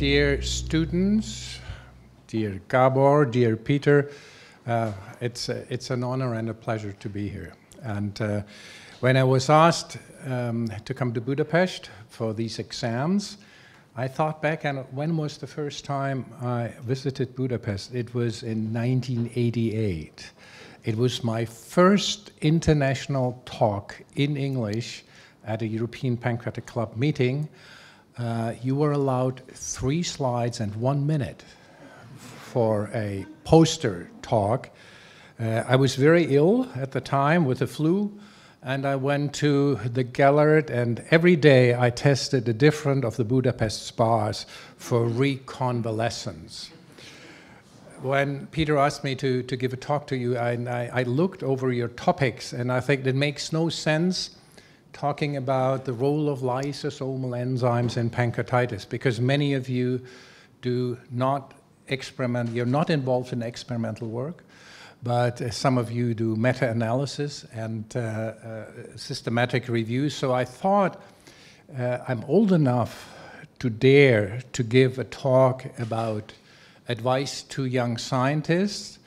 Dear students, dear Gabor, dear Peter, it's an honor and a pleasure to be here. And when I was asked to come to Budapest for these exams, I thought back, and when was the first time I visited Budapest? It was in 1988. It was my first international talk in English at a European Pancreatic Club meeting. You were allowed 3 slides and 1 minute for a poster talk. I was very ill at the time with the flu, and I went to the Gellert, and every day I tested a different of the Budapest spas for reconvalescence. When Peter asked me to give a talk to you, I looked over your topics, and I think it makes no sense talking about the role of lysosomal enzymes in pancreatitis, because many of you do not experiment, you're not involved in experimental work, but some of you do meta-analysis and systematic reviews. So I thought I'm old enough to dare to give a talk about advice to young scientists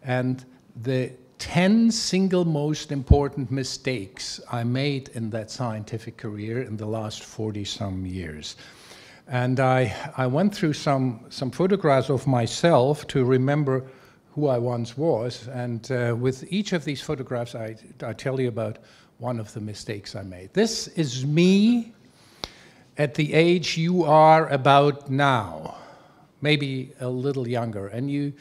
and the 10 single most important mistakes I made in that scientific career in the last 40-some years. And I went through some photographs of myself to remember who I once was. And with each of these photographs, I tell you about one of the mistakes I made. This is me at the age you are about now, maybe a little younger. And you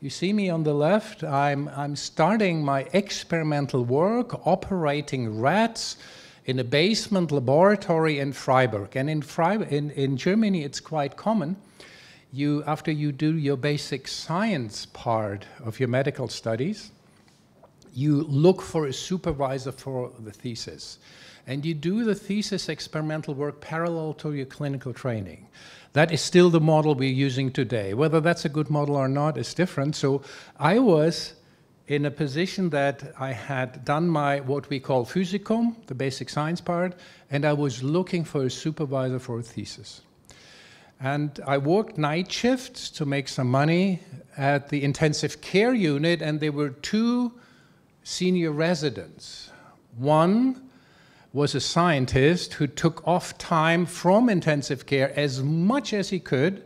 see me on the left. I'm starting my experimental work, operating rats in a basement laboratory in Freiburg. And in Germany, it's quite common. After you do your basic science part of your medical studies, you look for a supervisor for the thesis. And you do the thesis experimental work parallel to your clinical training. That is still the model we're using today. Whether that's a good model or not is different. So I was in a position that I had done my, what we call Physikum, the basic science part, and I was looking for a supervisor for a thesis. And I worked night shifts to make some money at the intensive care unit, and there were 2 senior residents. One was a scientist who took off time from intensive care as much as he could,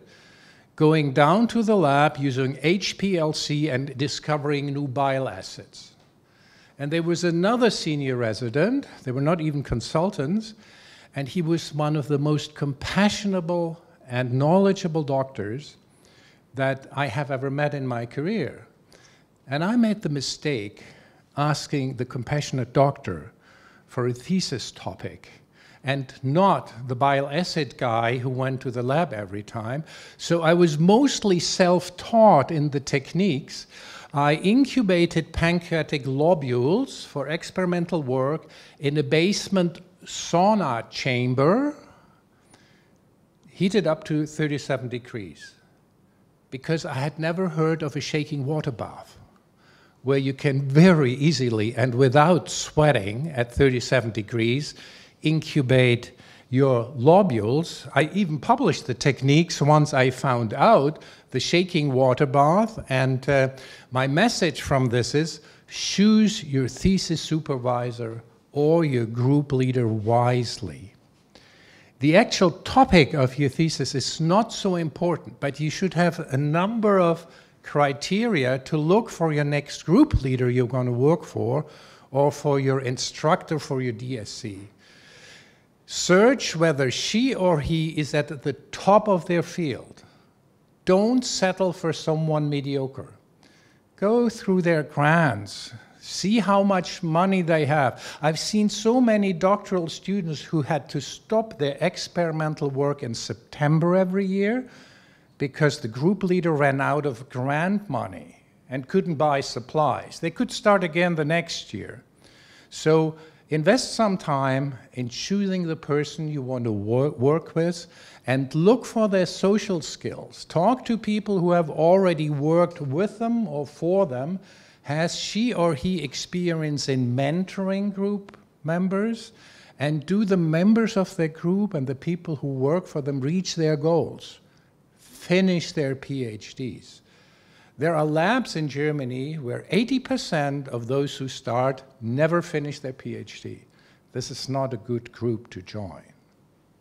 going down to the lab using HPLC and discovering new bile acids. And there was another senior resident, they were not even consultants, and he was one of the most compassionate and knowledgeable doctors that I have ever met in my career. And I made the mistake asking the compassionate doctor for a thesis topic, and not the bile acid guy who went to the lab every time. So I was mostly self-taught in the techniques. I incubated pancreatic lobules for experimental work in a basement sauna chamber, heated up to 37 degrees, because I had never heard of a shaking water bath, where you can very easily and without sweating at 37 degrees incubate your lobules. I even published the techniques once I found out the shaking water bath, and my message from this is choose your thesis supervisor or your group leader wisely. The actual topic of your thesis is not so important, but you should have a number of criteria to look for your next group leader you're going to work for, or for your instructor for your DSC. Search whether she or he is at the top of their field. Don't settle for someone mediocre. Go through their grants. See how much money they have. I've seen so many doctoral students who had to stop their experimental work in September every year because the group leader ran out of grant money and couldn't buy supplies. They could start again the next year. So invest some time in choosing the person you want to work with, and look for their social skills. Talk to people who have already worked with them or for them. Has she or he experience in mentoring group members? And do the members of their group and the people who work for them reach their goals? finish their PhDs. There are labs in Germany where 80% of those who start never finish their PhD. This is not a good group to join.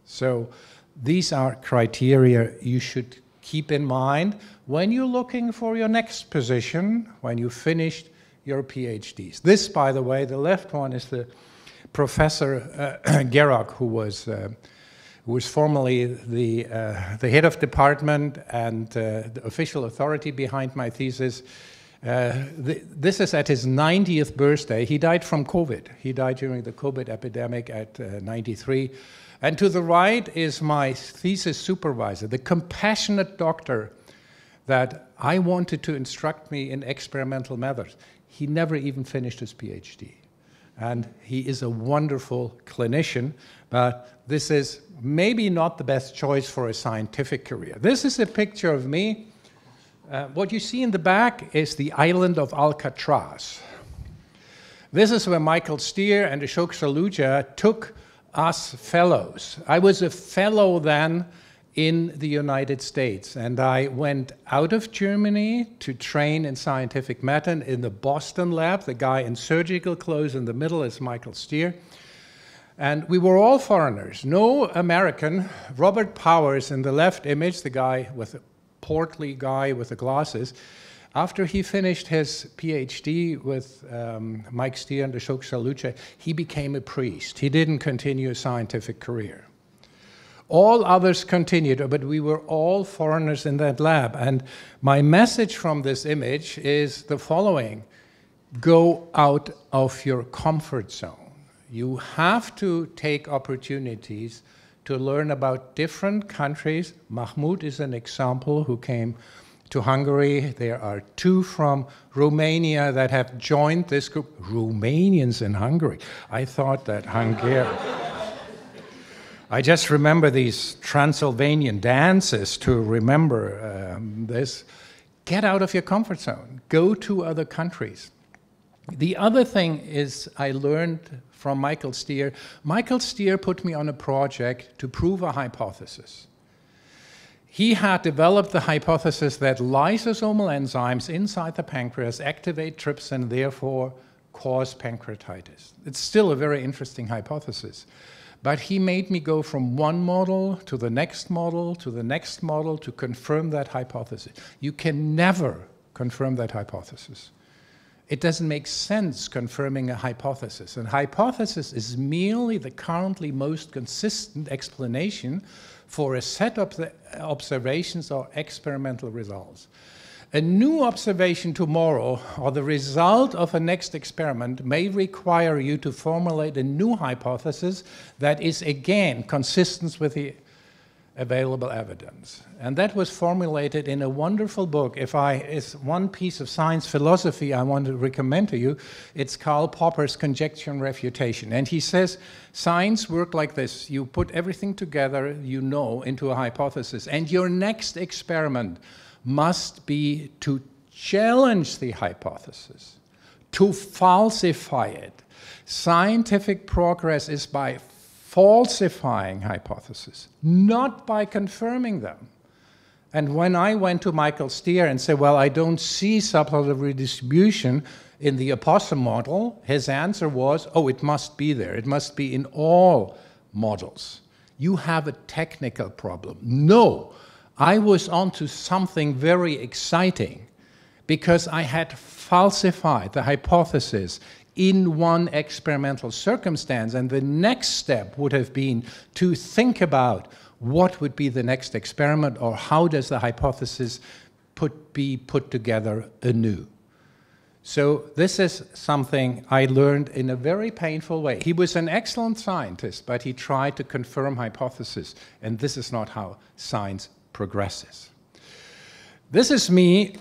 So these are criteria you should keep in mind when you're looking for your next position, when you finished your PhDs. This, by the way, the left one is the Professor Gerock, who was formerly the head of department and the official authority behind my thesis. This is at his 90th birthday. He died from COVID. He died during the COVID epidemic at 93. And to the right is my thesis supervisor, the compassionate doctor that I wanted to instruct me in experimental methods. He never even finished his PhD. And he is a wonderful clinician, but this is maybe not the best choice for a scientific career. This is a picture of me. What you see in the back is the island of Alcatraz. This is where Michael Steer and Ashok Saluja took us fellows. I was a fellow then in the United States, and I went out of Germany to train in scientific method in the Boston lab. The guy in surgical clothes in the middle is Michael Steer. And we were all foreigners, no American. Robert Powers in the left image, the guy with a portly guy with the glasses, after he finished his PhD with Mike Steer and Ashok Saluja, he became a priest. He didn't continue a scientific career. All others continued, but we were all foreigners in that lab. And my message from this image is the following: go out of your comfort zone. You have to take opportunities to learn about different countries. Mahmoud is an example who came to Hungary. There are 2 from Romania that have joined this group. Romanians in Hungary. I thought that Hungarian. I just remember these Transylvanian dances to remember this. Get out of your comfort zone. Go to other countries. The other thing is I learned from Michael Steer. Michael Steer put me on a project to prove a hypothesis. He had developed the hypothesis that lysosomal enzymes inside the pancreas activate trypsin and therefore cause pancreatitis. It's still a very interesting hypothesis. But he made me go from one model to the next model to the next model to confirm that hypothesis. You can never confirm that hypothesis. It doesn't make sense confirming a hypothesis. A hypothesis is merely the currently most consistent explanation for a set of observations or experimental results. A new observation tomorrow or the result of a next experiment may require you to formulate a new hypothesis that is again consistent with the available evidence. And that was formulated in a wonderful book. It's one piece of science philosophy I want to recommend to you. It's Karl Popper's Conjecture and Refutation. And he says, science works like this. You put everything together, you know, into a hypothesis. And your next experiment must be to challenge the hypothesis, to falsify it. Scientific progress is by falsifying hypotheses, not by confirming them. And when I went to Michael Steer and said, well, I don't see subtotal redistribution in the opossum model, his answer was, oh, it must be there. It must be in all models. You have a technical problem. No, I was onto something very exciting because I had falsified the hypothesis in one experimental circumstance, and the next step would have been to think about what would be the next experiment or how does the hypothesis be put together anew. So this is something I learned in a very painful way. He was an excellent scientist, but he tried to confirm hypotheses, and this is not how science progresses. This is me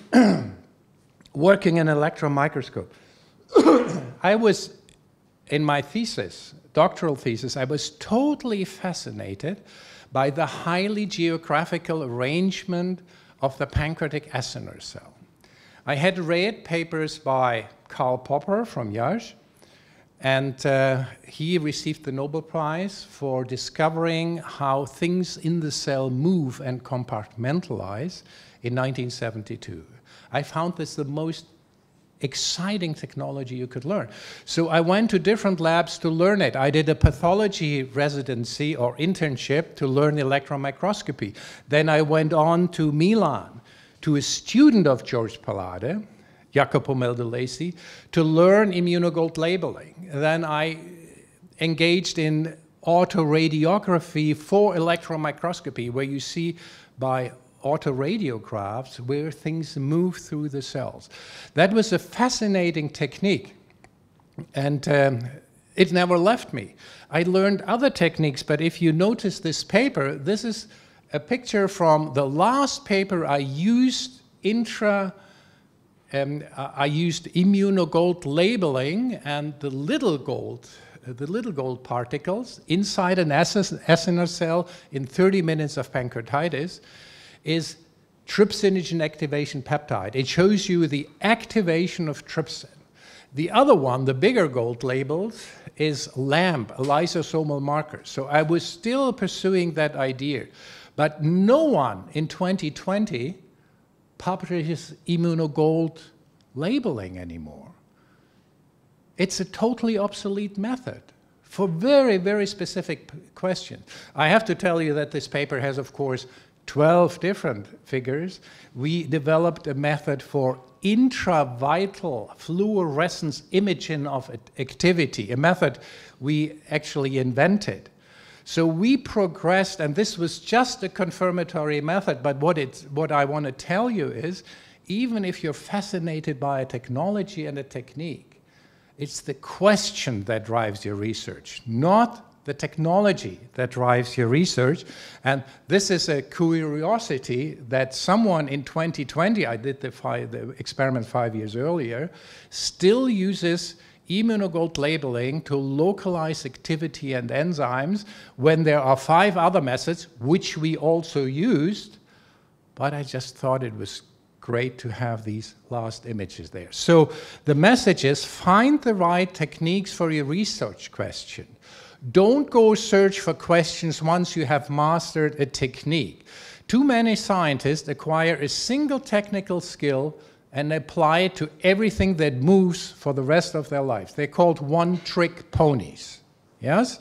working in an electron microscope. I was, in my thesis, doctoral thesis, I was totally fascinated by the highly geographical arrangement of the pancreatic acinar cell. I had read papers by Karl Popper from Yash And he received the Nobel Prize for discovering how things in the cell move and compartmentalize in 1972. I found this the most exciting technology you could learn. So I went to different labs to learn it. I did a pathology residency or internship to learn electron microscopy. Then I went on to Milan to a student of George Palade, Jacopo Meldolesi, to learn immunogold labeling. Then I engaged in autoradiography for electron microscopy, where you see by autoradiographs where things move through the cells. That was a fascinating technique, and it never left me. I learned other techniques, but if you notice this paper, this is a picture from the last paper I used I used immunogold labeling, and the little gold particles inside an acinar cell in 30 minutes of pancreatitis is trypsinogen activation peptide. It shows you the activation of trypsin. The other one, the bigger gold labels, is LAMP, a lysosomal marker. So I was still pursuing that idea. But no one in 2020 publishes immunogold labeling anymore. It's a totally obsolete method for very, very specific questions. I have to tell you that this paper has, of course, 12 different figures. We developed a method for intravital fluorescence imaging of activity, a method we actually invented. So we progressed, and this was just a confirmatory method, but what I want to tell you is, even if you're fascinated by a technology and a technique, it's the question that drives your research, not the technology that drives your research. And this is a curiosity that someone in 2020, I did the experiment 5 years earlier, still uses immunogold labeling to localize activity and enzymes when there are 5 other methods, which we also used, but I just thought it was great to have these last images there. So the message is, find the right techniques for your research question. Don't go search for questions once you have mastered a technique. Too many scientists acquire a single technical skill and apply it to everything that moves for the rest of their lives. They're called one-trick ponies. Yes?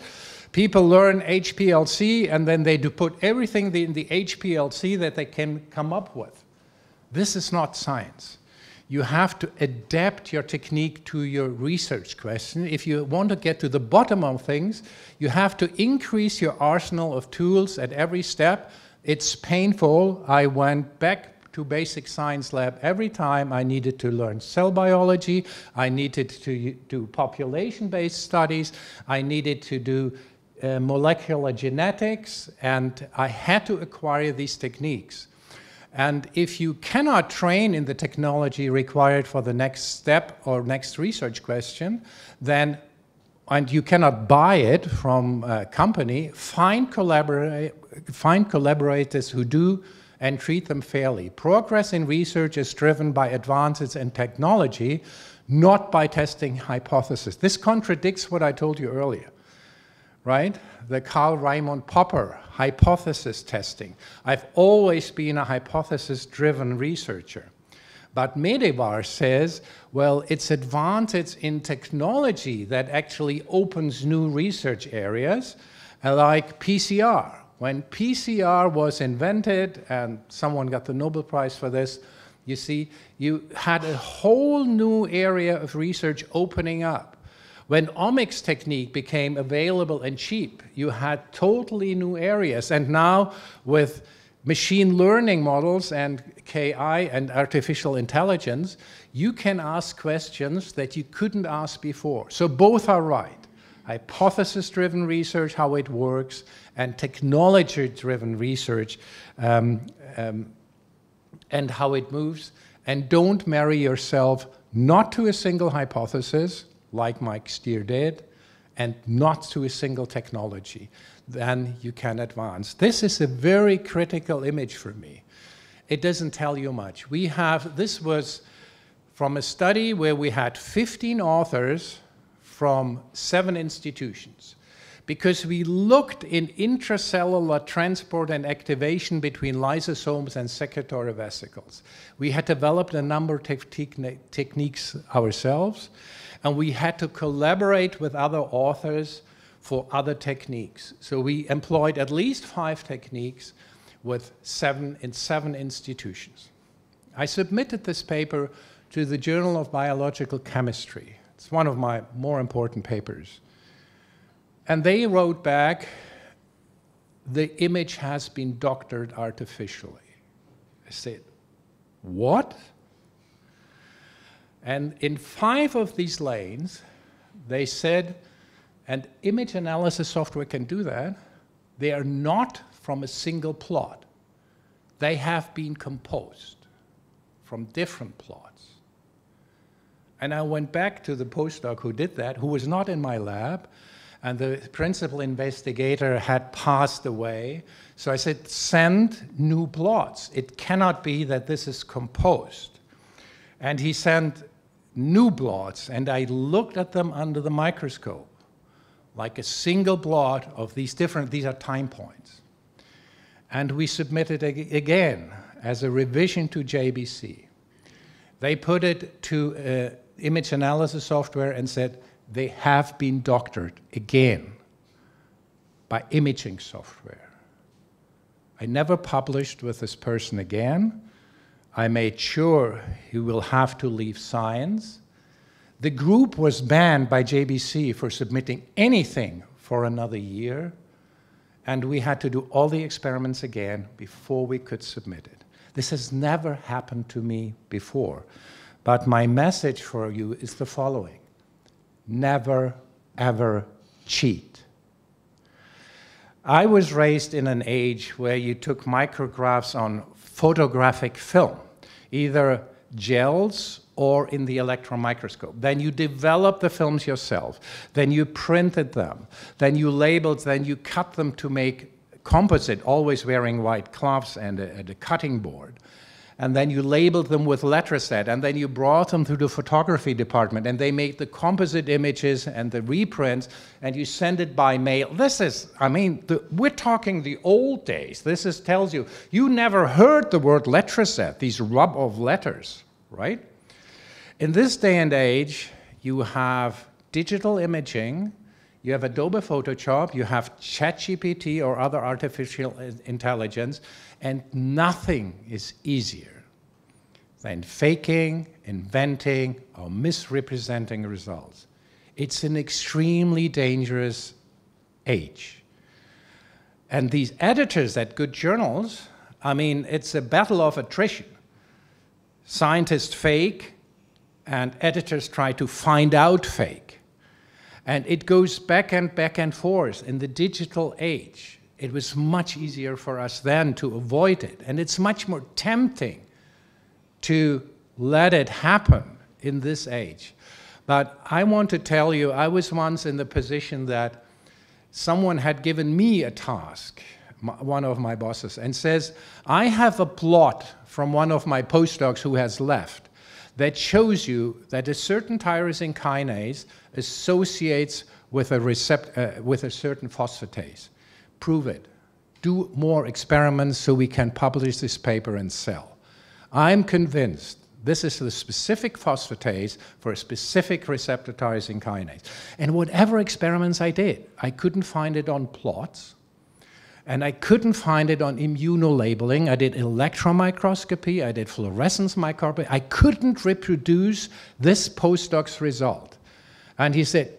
People learn HPLC and then they do put everything in the HPLC that they can come up with. This is not science. You have to adapt your technique to your research question. If you want to get to the bottom of things, you have to increase your arsenal of tools at every step. It's painful. I went back to basic science lab every time I needed to learn cell biology. I needed to do population-based studies. I needed to do molecular genetics, and I had to acquire these techniques. And if you cannot train in the technology required for the next step or next research question, then, and you cannot buy it from a company, find collaborators who do and treat them fairly. Progress in research is driven by advances in technology, not by testing hypotheses. This contradicts what I told you earlier, right? The Karl Popper hypothesis testing. I've always been a hypothesis-driven researcher. But Medivar says, well, it's advantage in technology that actually opens new research areas, like PCR. When PCR was invented, and someone got the Nobel Prize for this, you see, you had a whole new area of research opening up. When omics technique became available and cheap, you had totally new areas. And now with machine learning models and KI and artificial intelligence, you can ask questions that you couldn't ask before. So both are right. Hypothesis-driven research, how it works, and technology-driven research and how it moves. And don't marry yourself not to a single hypothesis, like Mike Steer did, and not to a single technology. Then you can advance. This is a very critical image for me. It doesn't tell you much. This was from a study where we had 15 authors from 7 institutions, because we looked in intracellular transport and activation between lysosomes and secretory vesicles. We had developed a number of techniques ourselves, and we had to collaborate with other authors for other techniques. So we employed at least 5 techniques with 7 institutions. I submitted this paper to the Journal of Biological Chemistry. It's one of my more important papers. And they wrote back, the image has been doctored artificially. I said, what? And in 5 of these lanes, they said, and image analysis software can do that, they are not from a single plot. They have been composed from different plots. And I went back to the postdoc who did that, who was not in my lab, and the principal investigator had passed away. So I said, send new plots. It cannot be that this is composed. And he sent new plots, and I looked at them under the microscope, like a single plot of these are time points. And we submitted again as a revision to JBC. They put it to image analysis software and said, they have been doctored again by imaging software. I never published with this person again. I made sure he will have to leave science. The group was banned by JBC for submitting anything for another year, and we had to do all the experiments again before we could submit it. This has never happened to me before, but my message for you is the following. Never, ever cheat. I was raised in an age where you took micrographs on photographic film, either gels or in the electron microscope. Then you developed the films yourself. Then you printed them. Then you labeled, then you cut them to make composite, always wearing white gloves and a cutting board. And then you labeled them with letraset, and then you brought them to the photography department, and they made the composite images and the reprints, and you send it by mail. This is, I mean, we're talking the old days. This tells you, you never heard the word letraset, these rub of letters, right? In this day and age, you have digital imaging, you have Adobe Photoshop, you have ChatGPT or other artificial intelligence, and nothing is easier than faking, inventing, or misrepresenting results. It's an extremely dangerous age. And these editors at good journals, I mean, it's a battle of attrition. Scientists fake, and editors try to find out fake. And it goes back and forth in the digital age. It was much easier for us then to avoid it. And it's much more tempting to let it happen in this age. But I want to tell you, I was once in the position that someone had given me a task, one of my bosses, and says, I have a plot from one of my postdocs who has left that shows you that a certain tyrosine kinase associates with a certain phosphatase. Prove it. Do more experiments so we can publish this paper and sell. I'm convinced this is the specific phosphatase for a specific receptor tyrosine kinase. And whatever experiments I did, I couldn't find it on plots, and I couldn't find it on immunolabeling. I did electron microscopy, I did fluorescence microscopy. I couldn't reproduce this postdoc's result. And he said,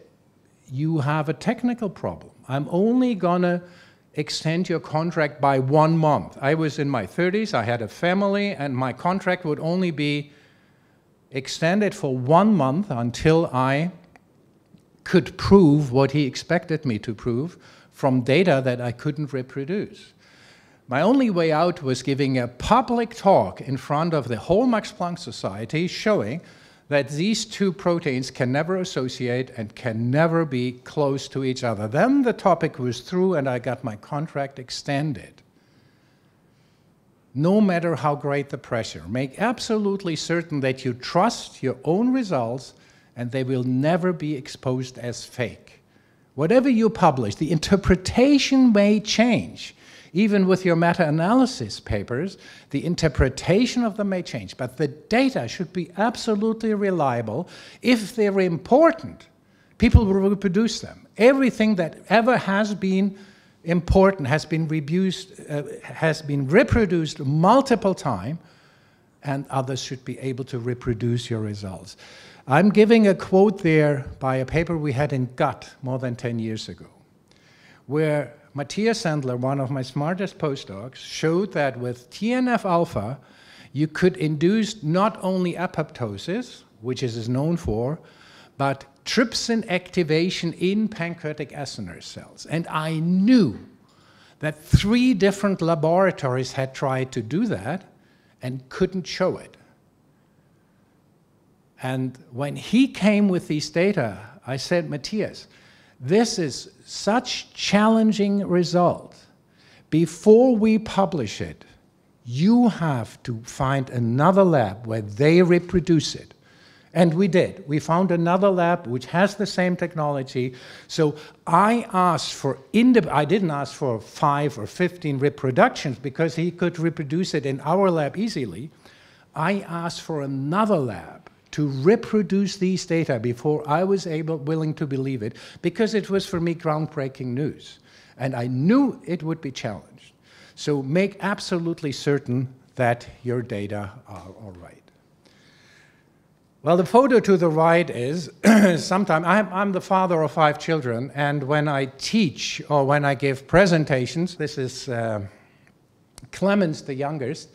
you have a technical problem. I'm only gonna extend your contract by 1 month. I was in my 30s, I had a family, and my contract would only be extended for 1 month until I could prove what he expected me to prove from data that I couldn't reproduce. My only way out was giving a public talk in front of the whole Max Planck Society showing that these two proteins can never associate and can never be close to each other. Then the topic was through and I got my contract extended. No matter how great the pressure, make absolutely certain that you trust your own results and they will never be exposed as fake. Whatever you publish, the interpretation may change. Even with your meta-analysis papers, the interpretation of them may change, but the data should be absolutely reliable. If they're important, people will reproduce them. Everything that ever has been important has been reproduced multiple times, and others should be able to reproduce your results. I'm giving a quote there by a paper we had in Gut more than 10 years ago, where Matthias Sandler, one of my smartest postdocs, showed that with TNF-alpha, you could induce not only apoptosis, which it is known for, but trypsin activation in pancreatic acinar cells. And I knew that 3 different laboratories had tried to do that and couldn't show it. And when he came with these data, I said, Matthias, this is such challenging result. Before we publish it, you have to find another lab where they reproduce it. And we did. We found another lab which has the same technology. So I asked for, I didn't ask for 5 or 15 reproductions because he could reproduce it in our lab easily. I asked for another lab to reproduce these data before I was willing to believe it, because it was for me groundbreaking news. And I knew it would be challenged. So make absolutely certain that your data are all right. Well, the photo to the right is, sometimes, I'm the father of 5 children, and when I teach or when I give presentations, this is Clemens, the youngest,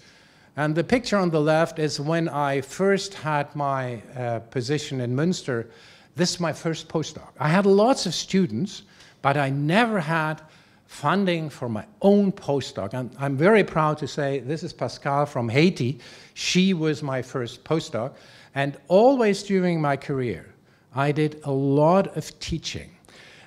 and the picture on the left is when I first had my position in Münster. This is my first postdoc. I had lots of students, but I never had funding for my own postdoc. And I'm very proud to say this is Pascal from Haiti. She was my first postdoc. And always during my career, I did a lot of teaching.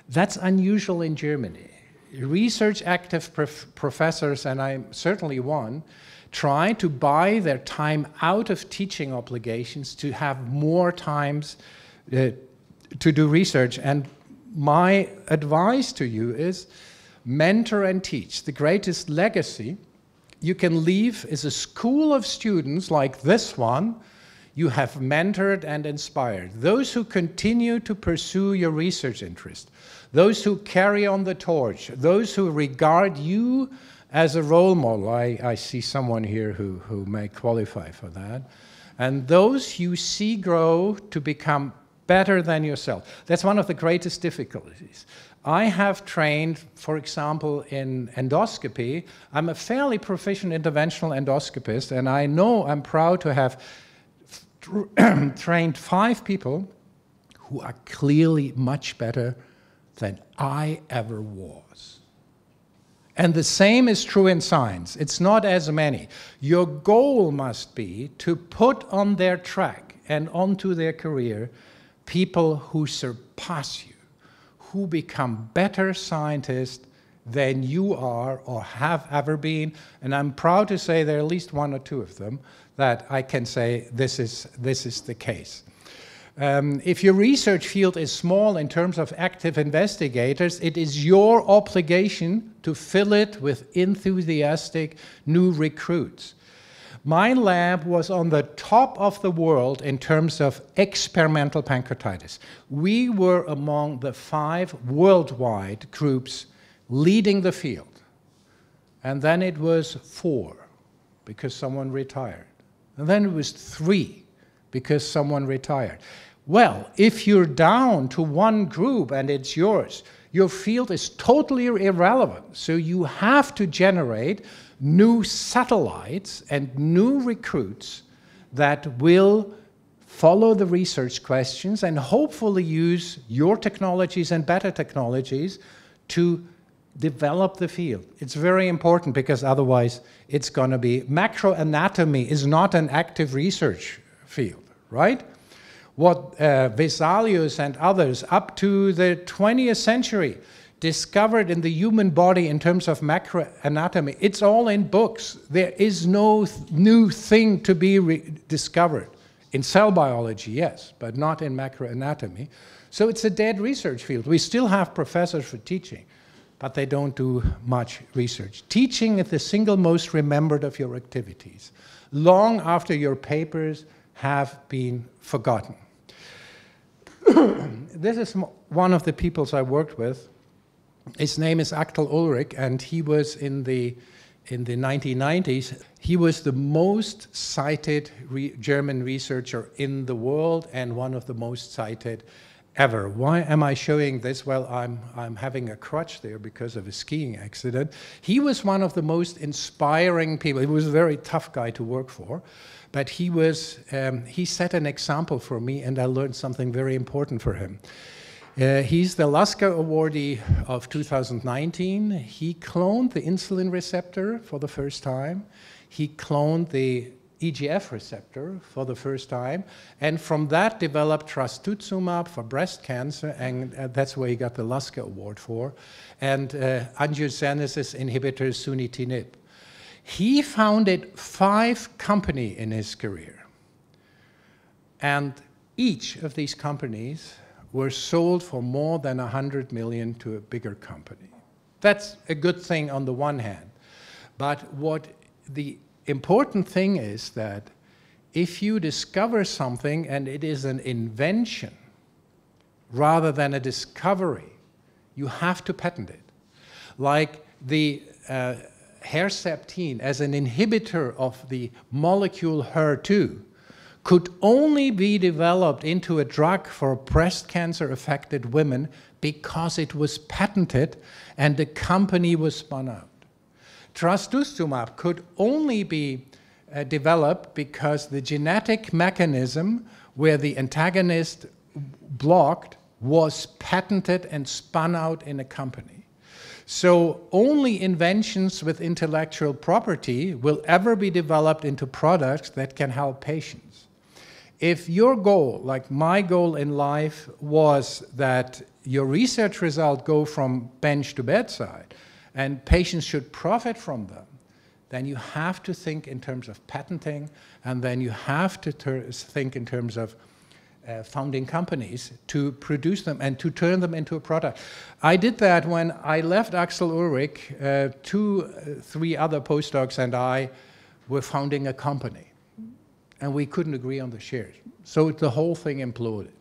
That's unusual in Germany. Research active professors, and I'm certainly one, try to buy their time out of teaching obligations to have more times to do research. And my advice to you is mentor and teach. The greatest legacy you can leave is a school of students like this one you have mentored and inspired. Those who continue to pursue your research interest, those who carry on the torch, those who regard you as a role model. I see someone here who may qualify for that. And those you see grow to become better than yourself. That's one of the greatest difficulties. I have trained, for example, in endoscopy. I'm a fairly proficient interventional endoscopist, and I know I'm proud to have trained 5 people who are clearly much better than I ever was. And the same is true in science. It's not as many. Your goal must be to put on their track and onto their career people who surpass you, who become better scientists than you are or have ever been. And I'm proud to say there are at least 1 or 2 of them that I can say this is the case. If your research field is small in terms of active investigators, it is your obligation to fill it with enthusiastic new recruits. My lab was on the top of the world in terms of experimental pancreatitis. We were among the 5 worldwide groups leading the field. And then it was 4 because someone retired. And then it was 3 because someone retired. Well, if you're down to 1 group and it's yours, your field is totally irrelevant. So you have to generate new satellites and new recruits that will follow the research questions and hopefully use your technologies and better technologies to develop the field. It's very important because otherwise it's going to be, macroanatomy is not an active research field, right? What Vesalius and others up to the 20th century discovered in the human body in terms of macroanatomy, it's all in books. There is no new thing to be discovered. In cell biology, yes, but not in macroanatomy. So it's a dead research field. We still have professors for teaching, but they don't do much research. Teaching is the single most remembered of your activities, long after your papers have been forgotten. This is one of the peoples I worked with. His name is Karl Ulrich, and he was in the 1990s. He was the most cited German researcher in the world and one of the most cited ever. Why am I showing this? Well, I'm having a crutch there because of a skiing accident. He was one of the most inspiring people. He was a very tough guy to work for, but he set an example for me, and I learned something very important for him. He's the Lasker awardee of 2019. He cloned the insulin receptor for the first time. He cloned the EGF receptor for the first time, and from that developed trastuzumab for breast cancer, and that's where he got the Lasker Award for, and angiogenesis inhibitor sunitinib. He founded 5 companies in his career, and each of these companies were sold for more than 100 million to a bigger company. That's a good thing on the one hand, but what the important thing is that if you discover something and it is an invention rather than a discovery, you have to patent it. Like the Herceptin as an inhibitor of the molecule HER2 could only be developed into a drug for breast cancer affected women because it was patented and the company was spun out. Trastuzumab could only be developed because the genetic mechanism where the antagonist blocked was patented and spun out in a company. So only inventions with intellectual property will ever be developed into products that can help patients. If your goal, like my goal in life, was that your research results go from bench to bedside, and patients should profit from them, then you have to think in terms of patenting, and then you have to think in terms of founding companies to produce them and to turn them into a product. I did that when I left Karl Ulrich. 3 other postdocs and I were founding a company, and we couldn't agree on the shares. So the whole thing imploded.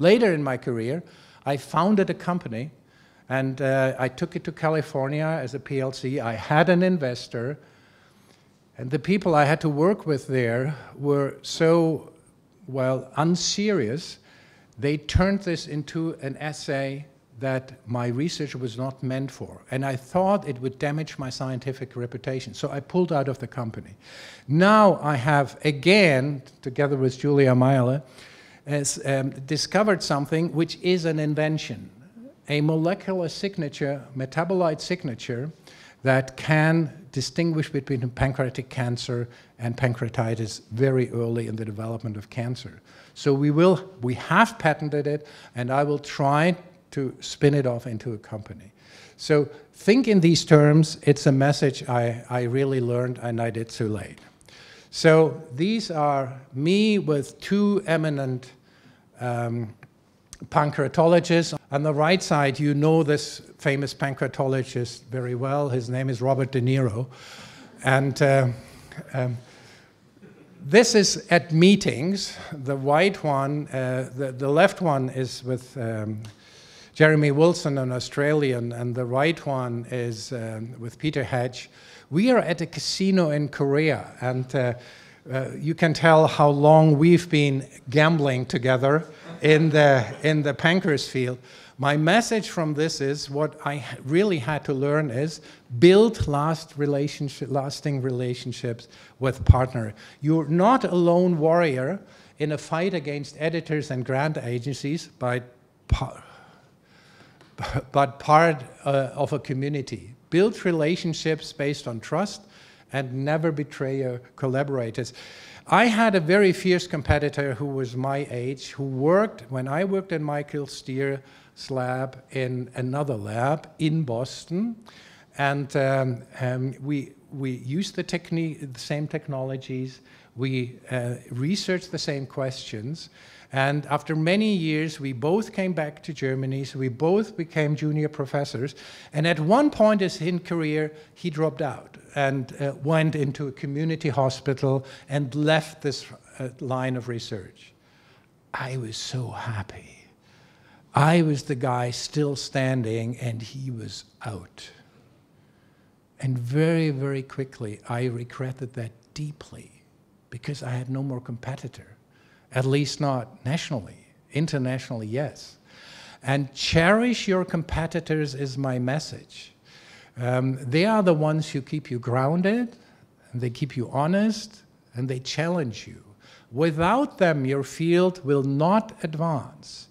Later in my career, I founded a company, and I took it to California as a PLC. I had an investor, and the people I had to work with there were so, well, unserious. They turned this into an essay that my research was not meant for, and I thought it would damage my scientific reputation, so I pulled out of the company. Now I have, again, together with Julia Meile, discovered something which is an invention. A molecular signature, metabolite signature, that can distinguish between pancreatic cancer and pancreatitis very early in the development of cancer. So we have patented it, and I will try to spin it off into a company. So think in these terms. It's a message I really learned, and I did too late. So these are me with 2 eminent pancreatologist. On the right side, you know this famous pancreatologist very well. His name is Robert De Niro. And this is at meetings. The white one, the left one is with Jeremy Wilson, an Australian, and the right one is with Peter Hedge. We are at a casino in Korea, and you can tell how long we've been gambling together in the pancreas field. My message from this is, what I really had to learn is build lasting relationships with partners. You're not a lone warrior in a fight against editors and grant agencies, but part of a community. Build relationships based on trust and never betray your collaborators. I had a very fierce competitor who was my age, who worked, when I worked in Michael Steer's lab, in another lab in Boston. And we use the same technologies, we researched the same questions, and after many years we both came back to Germany, so we both became junior professors, and at one point in his career he dropped out and went into a community hospital and left this line of research. I was so happy. I was the guy still standing and he was out. And very, very quickly, I regretted that deeply because I had no more competitor, at least not nationally. Internationally, yes. And cherish your competitors is my message. They are the ones who keep you grounded, and they keep you honest, and they challenge you. Without them, your field will not advance.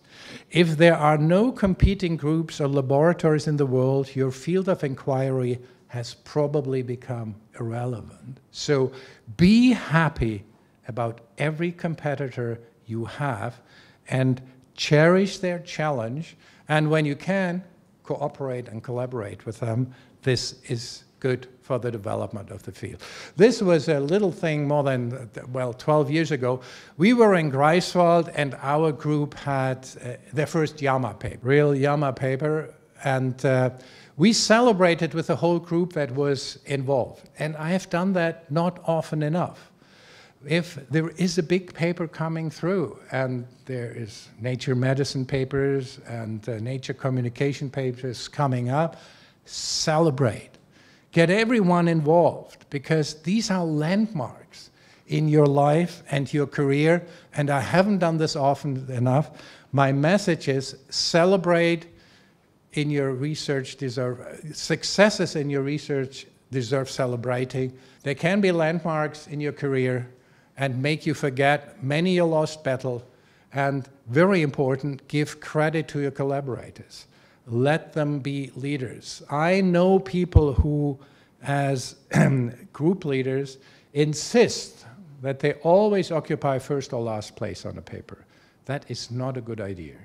If there are no competing groups or laboratories in the world, your field of inquiry has probably become irrelevant. So be happy about every competitor you have and cherish their challenge. And when you can, cooperate and collaborate with them. This is good for the development of the field. This was a little thing more than, well, 12 years ago. We were in Greifswald and our group had their first JAMA paper, real JAMA paper, and we celebrated with the whole group that was involved. And I have done that not often enough. If there is a big paper coming through, and there is Nature Medicine papers and Nature Communication papers coming up, celebrate. Get everyone involved, because these are landmarks in your life and your career, and I haven't done this often enough. My message is celebrate in your research, successes in your research deserve celebrating. There can be landmarks in your career and make you forget many a lost battle, and very important, give credit to your collaborators. Let them be leaders. I know people who, as group leaders, insist that they always occupy first or last place on a paper. That is not a good idea.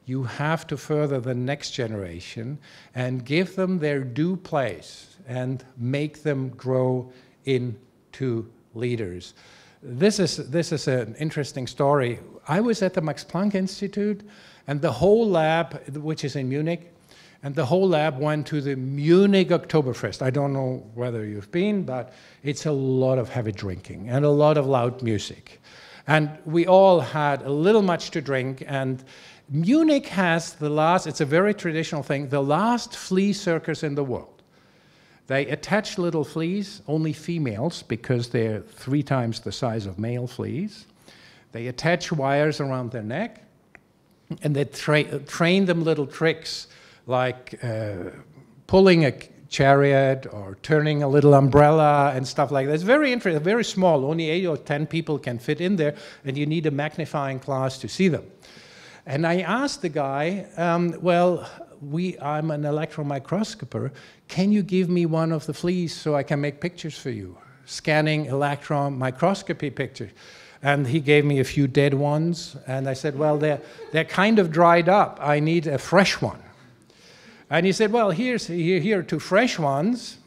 You have to further the next generation and give them their due place and make them grow into leaders. This is an interesting story. I was at the Max Planck Institute, and the whole lab, which is in Munich, and the whole lab went to the Munich Oktoberfest. I don't know whether you've been, but it's a lot of heavy drinking and a lot of loud music. And we all had a little much to drink, and Munich has the last, it's a very traditional thing, the last flea circus in the world. They attach little fleas, only females, because they're 3 times the size of male fleas. They attach wires around their neck, and they train them little tricks, like pulling a chariot or turning a little umbrella and stuff like that. It's very interesting, very small, only 8 or 10 people can fit in there, and you need a magnifying glass to see them. And I asked the guy, well, I'm an electron microscoper, can you give me one of the fleas so I can make pictures for you? Scanning electron microscopy pictures. And he gave me a few dead ones, and I said, well, they're kind of dried up. I need a fresh one. And he said, well, here are 2 fresh ones,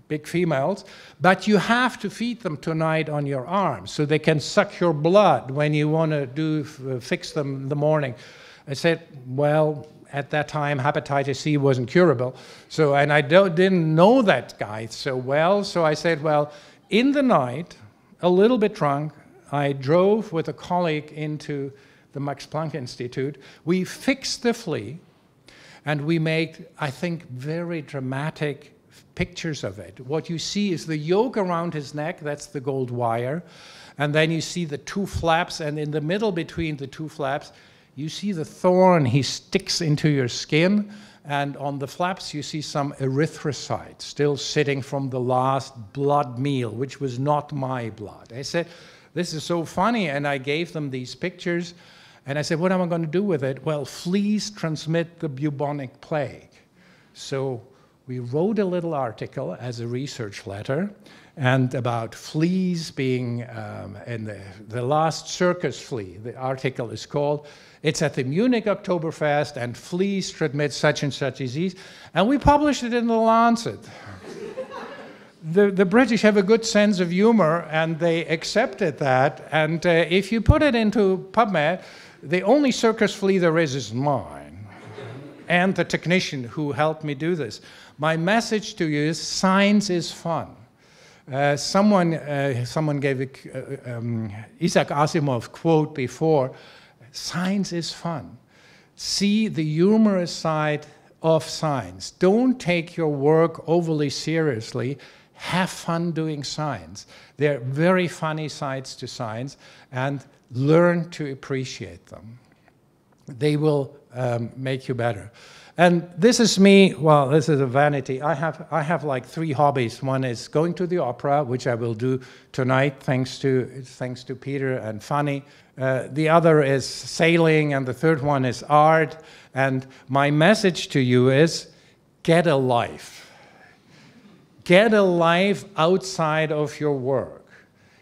big females, but you have to feed them tonight on your arm so they can suck your blood when you want to fix them in the morning. I said, well, at that time, hepatitis C wasn't curable, and I didn't know that guy so well, so I said, well, in the night, a little bit drunk, I drove with a colleague into the Max Planck Institute. We fixed the flea, and we made, I think, very dramatic pictures of it. What you see is the yoke around his neck, that's the gold wire, and then you see the 2 flaps, and in the middle between the 2 flaps, you see the thorn he sticks into your skin, and on the flaps you see some erythrocyte still sitting from the last blood meal, which was not my blood. I said, this is so funny, and I gave them these pictures, and I said, what am I going to do with it? Well, fleas transmit the bubonic plague. So we wrote a little article as a research letter, and about fleas being in the last circus flea. The article is called, it's at the Munich Oktoberfest and fleas transmit such and such disease, and we published it in the Lancet. The British have a good sense of humor, and they accepted that, and if you put it into PubMed, the only circus flea there is mine, and the technician who helped me do this. My message to you is science is fun. Someone gave Isaac Asimov quote before, science is fun. See the humorous side of science. Don't take your work overly seriously. Have fun doing science. There are very funny sides to science, and learn to appreciate them. They will make you better. And this is me. Well, this is a vanity. I have like 3 hobbies. One is going to the opera, which I will do tonight, thanks to Peter and Fanny. The other is sailing, and the third one is art. And my message to you is, get a life. Get a life outside of your work.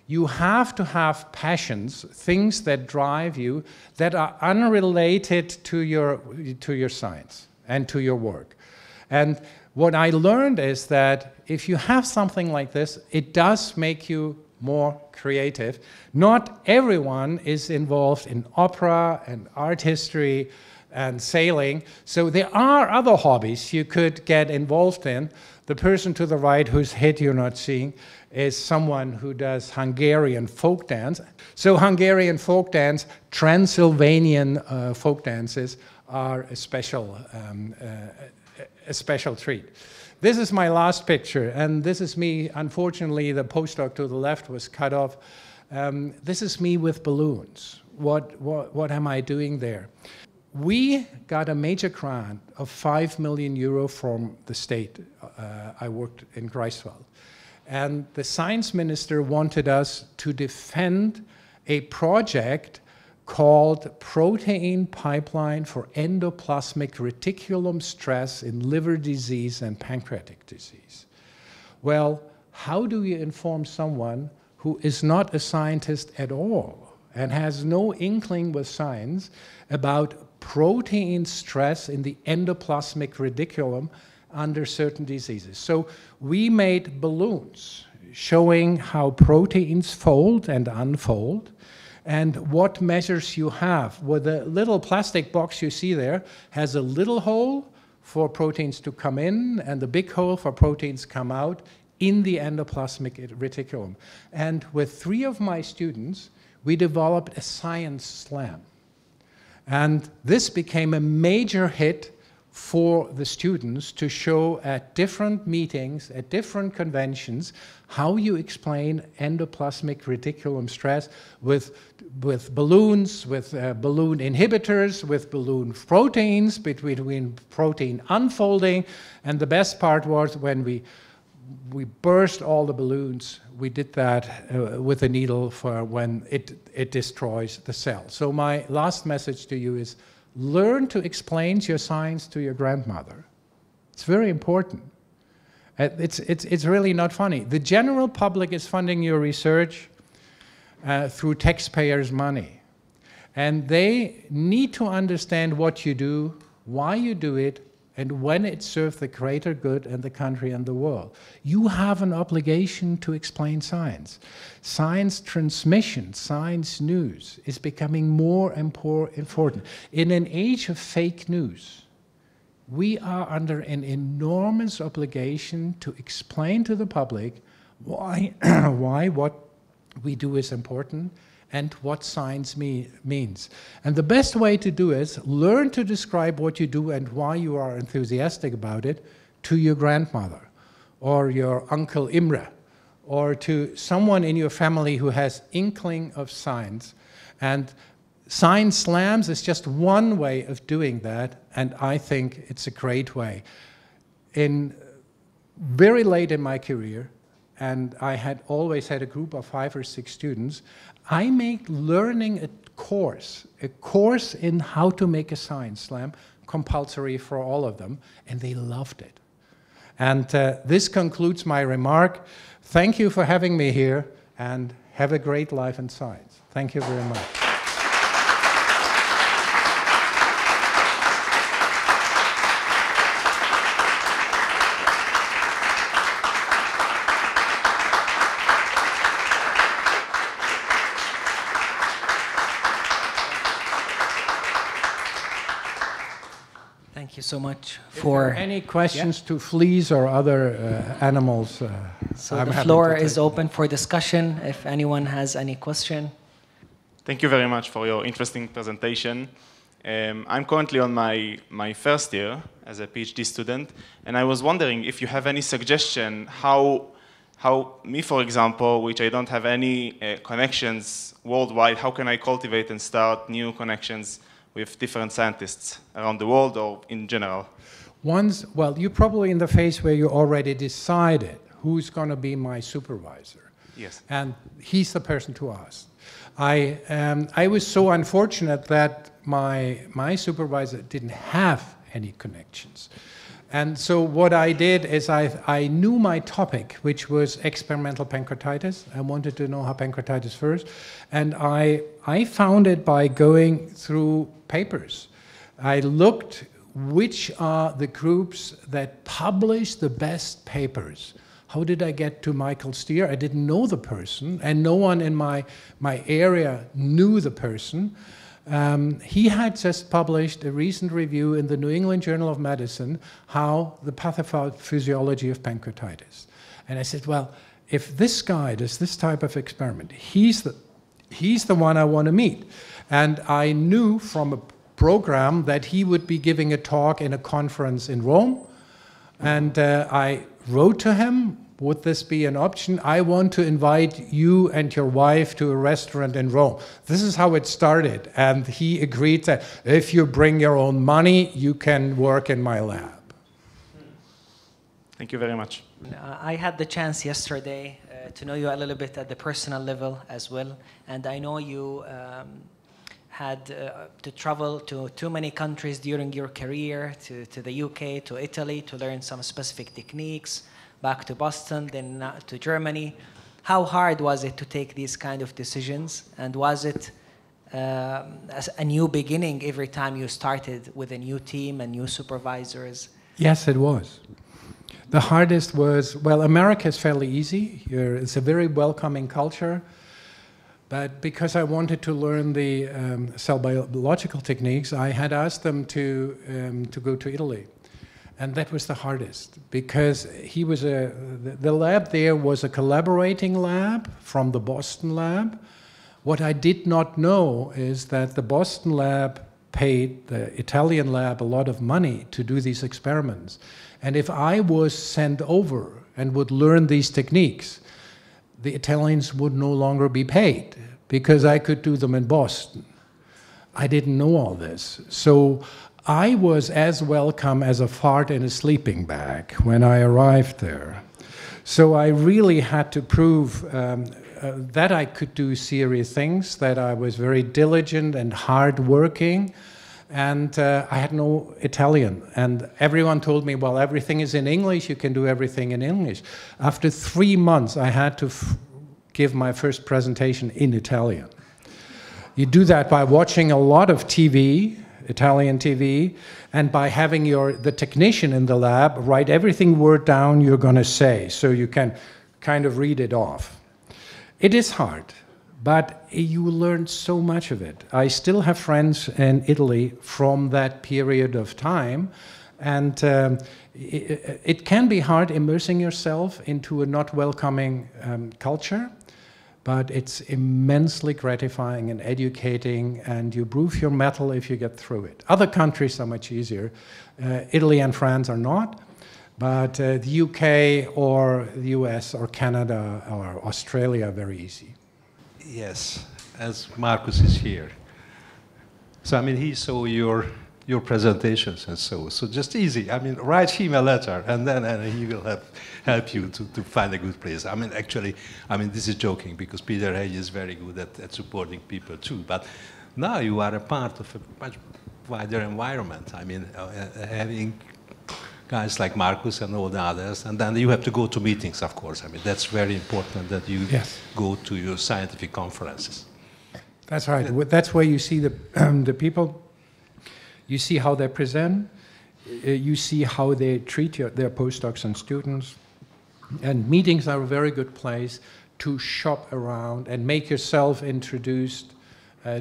You have to have passions, things that drive you, that are unrelated to your science and to your work. And what I learned is that if you have something like this, it does make you more creative. Not everyone is involved in opera and art history and sailing, so there are other hobbies you could get involved in. The person to the right whose head you're not seeing is someone who does Hungarian folk dance. So Hungarian folk dance, Transylvanian folk dances are a special treat. This is my last picture, and this is me. Unfortunately, the postdoc to the left was cut off. This is me with balloons. What am I doing there? We got a major grant of 5 million euro from the state. I worked in Greifswald. And the science minister wanted us to defend a project called Protein Pipeline for Endoplasmic Reticulum Stress in Liver Disease and Pancreatic Disease. Well, how do you inform someone who is not a scientist at all and has no inkling with science about protein stress in the endoplasmic reticulum under certain diseases? So we made balloons showing how proteins fold and unfold and what measures you have. Well, the little plastic box you see there has a little hole for proteins to come in and the big hole for proteins come out in the endoplasmic reticulum. And with 3 of my students, we developed a science slam. And this became a major hit for the students to show at different meetings, at different conventions, how you explain endoplasmic reticulum stress with balloons, with balloon inhibitors, with balloon proteins, between protein unfolding. And the best part was when we burst all the balloons. We did that with a needle for when it destroys the cell. So my last message to you is learn to explain your science to your grandmother. It's very important. It's really not funny. The general public is funding your research through taxpayers' money. And they need to understand what you do, why you do it, and when it serves the greater good and the country and the world. You have an obligation to explain science. Science transmission, science news is becoming more and more important. In an age of fake news, we are under an enormous obligation to explain to the public why what we do is important and what science means. And the best way to do is learn to describe what you do and why you are enthusiastic about it to your grandmother or your Uncle Imre or to someone in your family who has inkling of science. And science slams is just one way of doing that, and I think it's a great way. Very late in my career, and I had always had a group of 5 or 6 students, I made learning a course in how to make a science slam compulsory for all of them, and they loved it. And this concludes my remark. Thank you for having me here, and have a great life in science. Thank you very much. Thank you so much for... Any questions to fleas or other animals? So the floor is open for discussion if anyone has any question. Thank you very much for your interesting presentation. I'm currently on my first year as a PhD student, and I was wondering if you have any suggestion how me, for example, which I don't have any connections worldwide, how can I cultivate and start new connections with different scientists around the world or in general? Well, you're probably in the phase where you already decided who's going to be my supervisor. Yes. And he's the person to ask. I was so unfortunate that my supervisor didn't have any connections. And so what I did is I knew my topic, which was experimental pancreatitis. I wanted to know how pancreatitis works. And I found it by going through papers. I looked which are the groups that publish the best papers. How did I get to Michael Steer? I didn't know the person, and no one in my area knew the person. He had just published a recent review in the New England Journal of Medicine, how the pathophysiology of pancreatitis. And I said, well, if this guy does this type of experiment, he's the one I want to meet. And I knew from a program that he would be giving a talk in a conference in Rome. And I wrote to him, would this be an option? I want to invite you and your wife to a restaurant in Rome. This is how it started. And he agreed that if you bring your own money, you can work in my lab. Thank you very much. I had the chance yesterday to know you a little bit at the personal level as well. And I know you had to travel to too many countries during your career, to the UK, to Italy, to learn some specific techniques, back to Boston, then to Germany. How hard was it to take these kind of decisions? And was it a new beginning every time you started with a new team and new supervisors? Yes, it was. The hardest was, well, America is fairly easy. It's a very welcoming culture. But because I wanted to learn the cell biological techniques, I had asked them to go to Italy. And that was the hardest, because the lab there was a collaborating lab from the Boston lab. What I did not know is that the Boston lab paid the Italian lab a lot of money to do these experiments. And if I was sent over and would learn these techniques, the Italians would no longer be paid because I could do them in Boston. I didn't know all this. So I was as welcome as a fart in a sleeping bag when I arrived there. So I really had to prove that I could do serious things, that I was very diligent and hardworking, and I had no Italian. And everyone told me, well, everything is in English, you can do everything in English. After 3 months, I had to give my first presentation in Italian. You do that by watching a lot of TV, Italian TV, and by having the technician in the lab write everything word down you're going to say, so you can kind of read it off. It is hard, but you learn so much of it. I still have friends in Italy from that period of time, and it can be hard immersing yourself into a not welcoming culture. But it's immensely gratifying and educating, and you prove your mettle if you get through it. Other countries are much easier. Italy and France are not, but the UK or the US or Canada or Australia are very easy. Yes, as Markus is here. So, I mean, he saw your presentations and so just easy. I mean, write him a letter, and then he will help you to find a good place. I mean, actually, I mean, this is joking, because Peter Hay is very good at supporting people too. But now you are a part of a much wider environment. I mean, having guys like Markus and all the others. And then you have to go to meetings, of course. I mean, that's very important that you go to your scientific conferences. That's right. That's where you see the people. You see how they present. You see how they treat their postdocs and students. And meetings are a very good place to shop around and make yourself introduced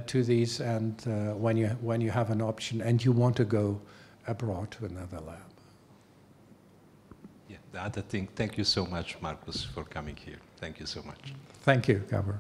to these. And when you have an option and you want to go abroad to another lab. Yeah, the other thing, thank you so much, Markus, for coming here. Thank you so much. Thank you, Gabor.